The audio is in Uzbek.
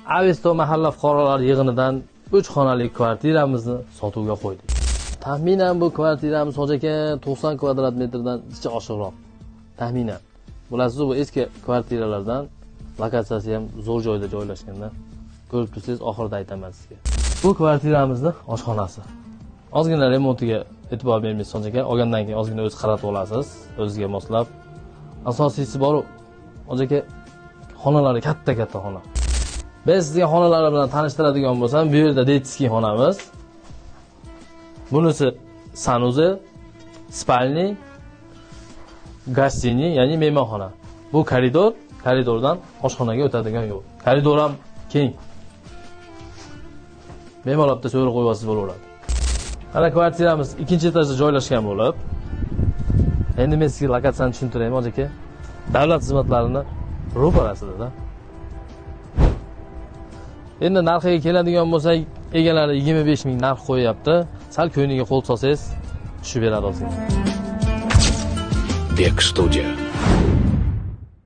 Avesto mahalla fuqarolar yig'inidan 3 xonali kvartiramizni sotuvga qo'ydik. Taxminan bu kvartiramiz ho'jaka 90 kvadrat metrdan ichi oshiqroq. Taxminan. Bilasiz, bu eski kvartiralardan lokatsiyasi ham zo'r joyda joylashgandan ko'rib tursangiz, oxirida aytaman sizga. Bu kvartiramizni oshxonasi. Ozgina remontiga e'tibor bermaysiz ho'jaka, olgandan keyin ozgina o'z qaratib olasiz, o'zingizga moslab. Asosiysi bor, ho'jaka, xonalari katta-katta xona. Ben sizga xonalar bilan tanishtiradigan bo'lsam, bu yerda detskiy xonamiz. Bunisi sanuzel, spalni, gastiniy, ya'ni mehmonxona. Bu koridor, koridordan oshxonaga o'tadigan yo'l. Koridor ham keng. Bemalolda so'rib qo'yasiz bo'laveradi. Mana kvartiramiz 2-etajda joylashgan bo'lib, endi men sizga lokatsiyani tushuntiraymi, aka? Davlat xizmatlarini ro'parasida. Endi narxiga keladigan bo'lsak, egalari 25 ming narx qo'yapti. Sal ko'yniga qo'l solsangiz tushib beradi o'zingiz. Bek Studio.